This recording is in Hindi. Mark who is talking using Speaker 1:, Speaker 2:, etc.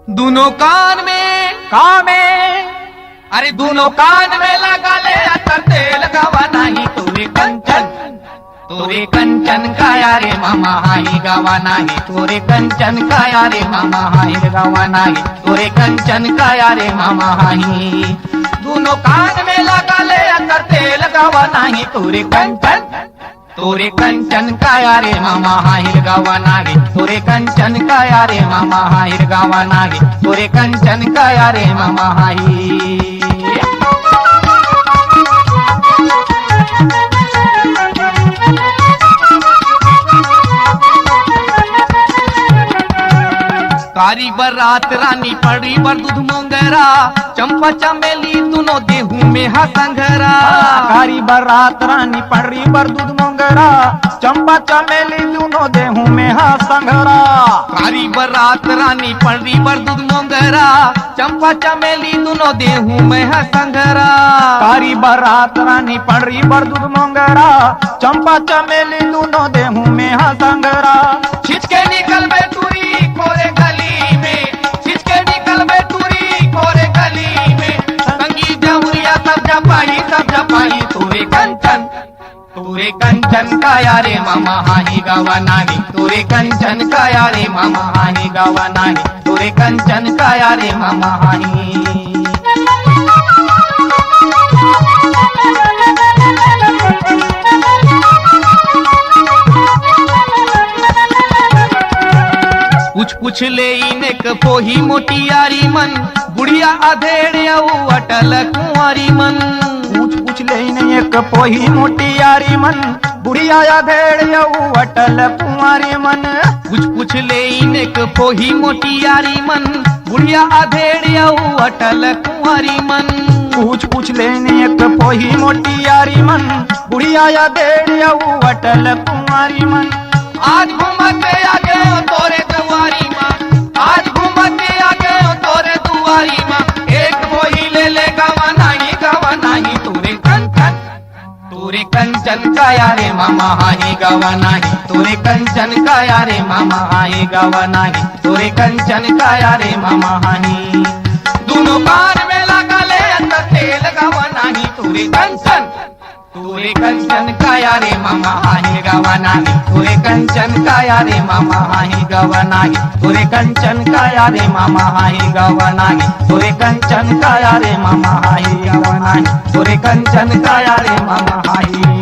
Speaker 1: दोनों कान में अरे दोनों कान में लगा ले अतर तेल गवा नहीं तोरे कंचन का यारे मामा हाई गवा नहीं तोरे कंचन का यारे मामा हाई गवा नहीं तोरे कंचन का यारे मामा हाई दोनों कान में लगा ले अतर तेल गवा नहीं तोरे कंचन का यारे मामा हाई गवा नाही तोरे कंचन का यारे मामा हाई गवा नाही तोरे कंचन का यारे मामा हाई कारी बरात रानी पड़ी बर दूध मोंगरा चंपा चमेली दोनों देहू में हा संघरा
Speaker 2: कारी बरात रानी पड़ी बर दूध मोंगरा चंपा चमेली दोनों देहू में हा संघरा
Speaker 1: कारी बरात रानी पड़ी बर दूध मोंगरा चंपा चमेली दोनों देहू में हा संघरा
Speaker 2: कारी बरात रानी पड़ी बर दूध मोंगरा चंपा चमेली दोनों देहू में हा संघरा
Speaker 1: छिचके निकल बे तुरी कोरे गली में छिचके निकल बे तुरी कोरे गली में संगी जमुरिया सब जपाई तोरे कंचन का यारे मामा हाही गवा नाही तोरे कंचन का यारे मामा हाही गवा नाही तोरे कंचन का यारे मामा हाही पूछ ले इने पोही मोटी यारी मन बुढ़िया अधेड़ अटल कुंवारी मन
Speaker 2: पूछ ले इने एक पोही मोटी यारी मन बुढ़िया अधेड़ अटल कुंवारी मन
Speaker 1: पूछ ले इने पोही मोटी यारी मन बुढ़िया अधेड़ अटल कुंवारी मन
Speaker 2: पूछ ले इने एक पोही मोटी यारी मन बुढ़िया अधेड़ अटल कुंवारी मन
Speaker 1: आज घूमते आ गए तोरे दुआरी माँ आज घूमते आ गए तोरे दुआरी माँ एक वही ले गवा नहीं तोरे कंचन का यारे मामा हाई गवा नहीं तोरे कंचन का यारे मामा हाई गवा नहीं तोरे कंचन का यारे मामा हाई दोनों कान में लगा ले अंदर तेल गवा नहीं तोरे कंचन का यारे मामा हाही गवा नाही तोरे कंचन का यारे मामा हाही गवा नाही तोरे कंचन का यारे मामा हाही गवा नाही तोरे कंचन का यारे मामा हाही गवा नाही तोरे कंचन का यारे मामा हाही